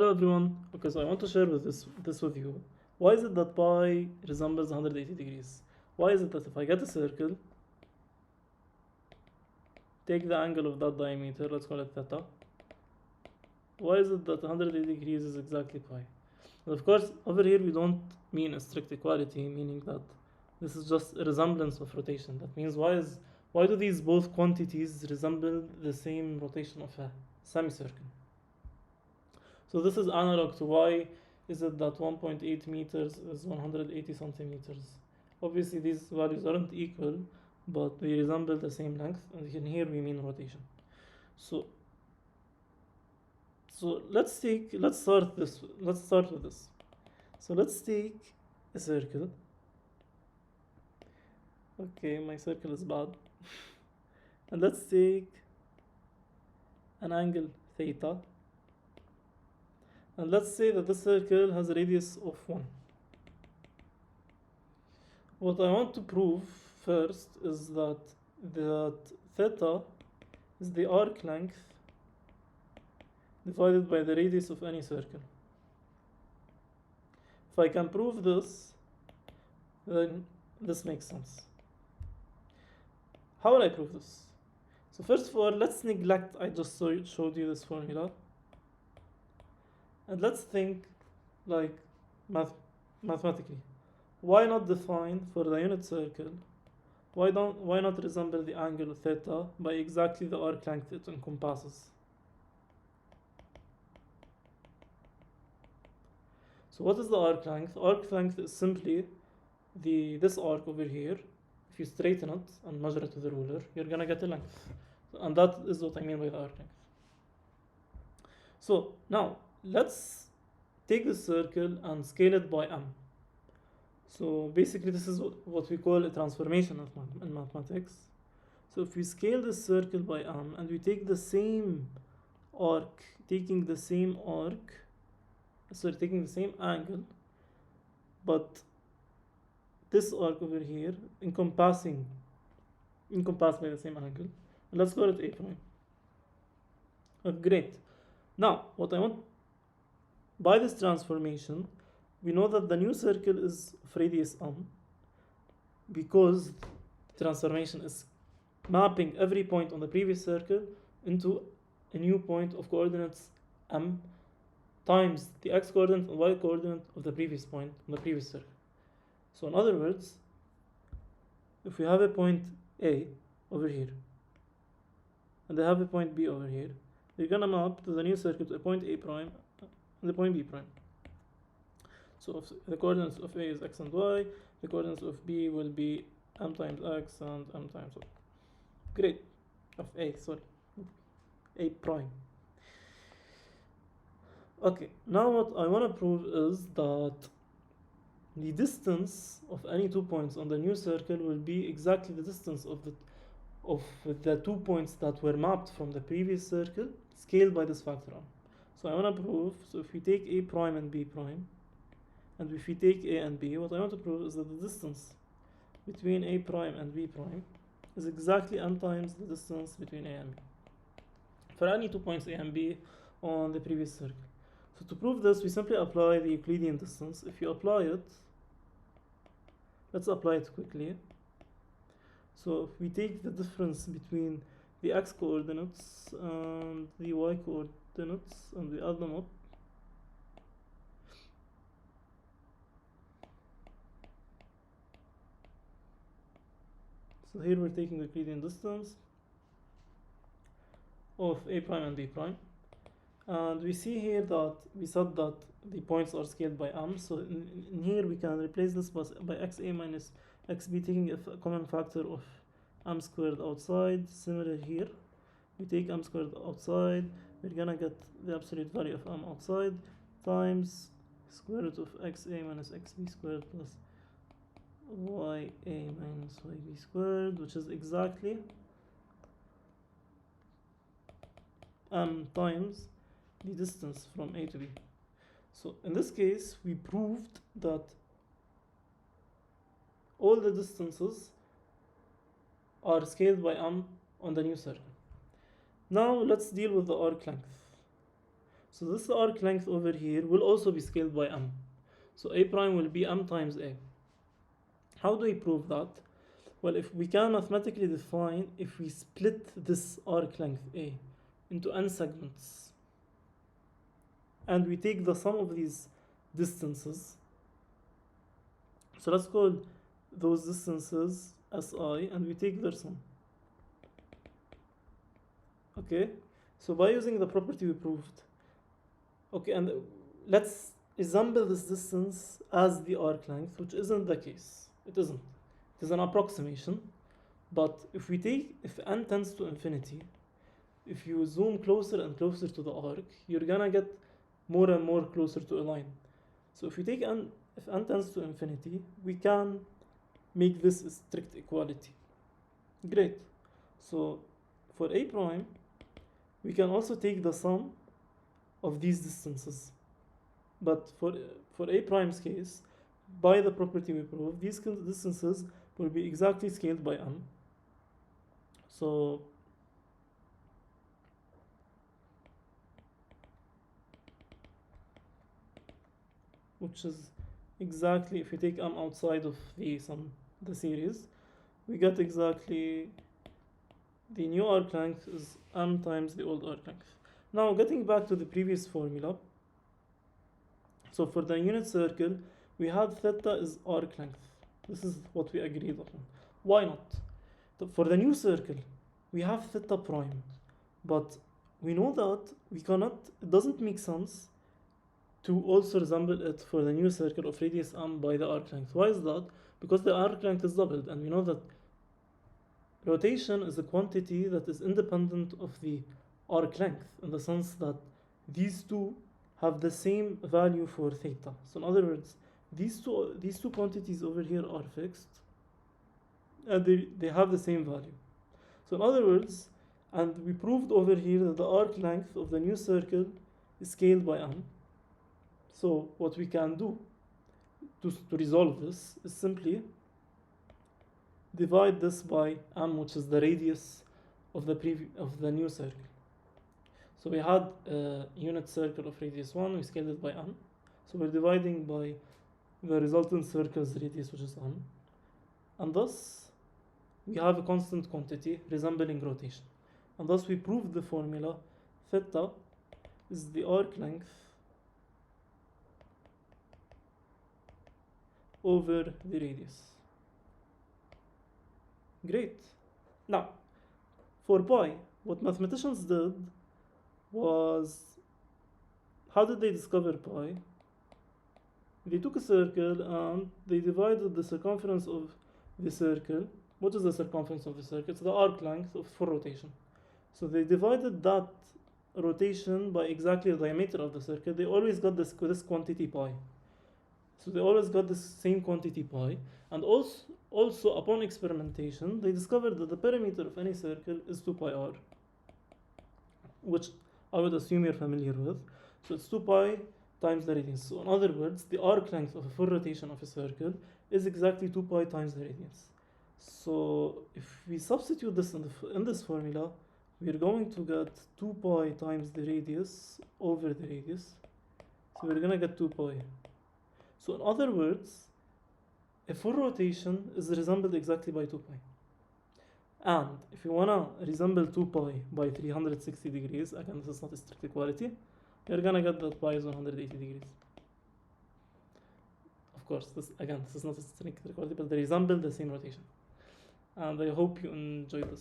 Hello everyone. Okay, so I want to share this with you. Why is it that pi resembles 180 degrees? Why is it that if I get a circle, take the angle of that diameter, let's call it theta, why is it that 180 degrees is exactly pi? And of course, over here we don't mean a strict equality, meaning that this is just a resemblance of rotation. That means why do these both quantities resemble the same rotation of a semicircle? So this is analog to why is it that 1.8 meters is 180 centimeters. Obviously these values aren't equal, but they resemble the same length, and here we mean rotation. So let's start with this. So let's take a circle. Okay, my circle is bad. And let's take an angle theta. And let's say that this circle has a radius of 1. What I want to prove first is that theta is the arc length divided by the radius of any circle. If I can prove this, then this makes sense. How will I prove this? So first of all, let's neglect I just showed you this formula, and let's think like mathematically. Why not define for the unit circle? Why not resemble the angle theta by exactly the arc length it encompasses? So what is the arc length? Arc length is simply this arc over here. If you straighten it and measure it with a ruler, you're gonna get a length, and that is what I mean by the arc length. So now let's take the circle and scale it by m. So basically this is what we call a transformation in mathematics. So if we scale the circle by m and we take the same arc, taking the same angle, but this arc over here encompassed by the same angle, and let's call it a prime. Great. Now what I want by this transformation, we know that the new circle is of radius m, because the transformation is mapping every point on the previous circle into a new point of coordinates m times the x coordinate and y coordinate of the previous point on the previous circle. So in other words, if we have a point A over here and I have a point B over here, we're gonna map to the new circle to a point A prime and the point B prime. So if the coordinates of A is x and y, the coordinates of B will be m times x and m times y. Great. A prime. Okay, now what I want to prove is that the distance of any 2 points on the new circle will be exactly the distance of the 2 points that were mapped from the previous circle scaled by this factor m. So I want to prove, so if we take A prime and B prime, and if we take A and B, what I want to prove is that the distance between A prime and B prime is exactly m times the distance between A and B for any 2 points A and B on the previous circle. So to prove this, we simply apply the Euclidean distance. If you apply it, let's apply it quickly. So if we take the difference between the x coordinates and the y coordinates and we add them up, so here we're taking the Euclidean distance of A prime and B prime, and we see here that we said that the points are scaled by m. So in here we can replace this by xa minus xb, taking a common factor of m squared outside. Similar here, we take m squared outside, we're gonna get the absolute value of m outside times square root of xa minus xb squared plus ya minus yb squared, which is exactly m times the distance from A to B. So in this case, we proved that all the distances are scaled by m on the new circle. Now let's deal with the arc length. So this arc length over here will also be scaled by m. So a prime will be m times a. How do we prove that? Well, if we can mathematically define, if we split this arc length a into n segments, and we take the sum of these distances, so let's call those distances si, and we take their sum. Okay, so by using the property we proved, okay, and let's resemble this distance as the arc length, which isn't the case. It isn't. It is an approximation. But if n tends to infinity, if you zoom closer and closer to the arc, you're gonna get more and more closer to a line. So if n tends to infinity, we can make this a strict equality. Great. So for a prime, we can also take the sum of these distances. But for a prime's case, by the property we proved, these distances will be exactly scaled by m. So which is exactly, if you take m outside of the series, we get exactly the new arc length is m times the old arc length. Now getting back to the previous formula, so for the unit circle, we had theta is arc length. This is what we agreed upon. Why not? For the new circle, we have theta prime, but we know that it doesn't make sense to also resemble it for the new circle of radius m by the arc length. Why is that? Because the arc length is doubled, and we know that rotation is a quantity that is independent of the arc length, in the sense that these two have the same value for theta. So in other words, these two quantities over here are fixed, and they have the same value. So in other words, and we proved over here that the arc length of the new circle is scaled by m. So what we can do to resolve this is simply divide this by m, which is the radius of the new circle. So we had a unit circle of radius 1, we scaled it by m. So we're dividing by the resultant circle's radius, which is m. And thus, we have a constant quantity resembling rotation. And thus we proved the formula theta is the arc length over the radius. Great. Now, for pi, what mathematicians did was, how did they discover pi? They took a circle and they divided the circumference of the circle. What is the circumference of the circle? It's the arc length for rotation. So they divided that rotation by exactly the diameter of the circle. They always got this quantity pi. So they always got this same quantity pi. And also upon experimentation, they discovered that the perimeter of any circle is 2 pi r, which I would assume you're familiar with. So it's 2 pi times the radius. So in other words, the arc length of a full rotation of a circle is exactly 2 pi times the radius. So if we substitute this in this formula, we're going to get 2 pi times the radius over the radius. So we're going to get 2 pi. So in other words, a full rotation is resembled exactly by 2 pi. And if you want to resemble 2 pi by 360 degrees, again, this is not a strict equality, you're going to get that pi is 180 degrees. Of course, this is not a strict equality, but they resemble the same rotation. And I hope you enjoyed this.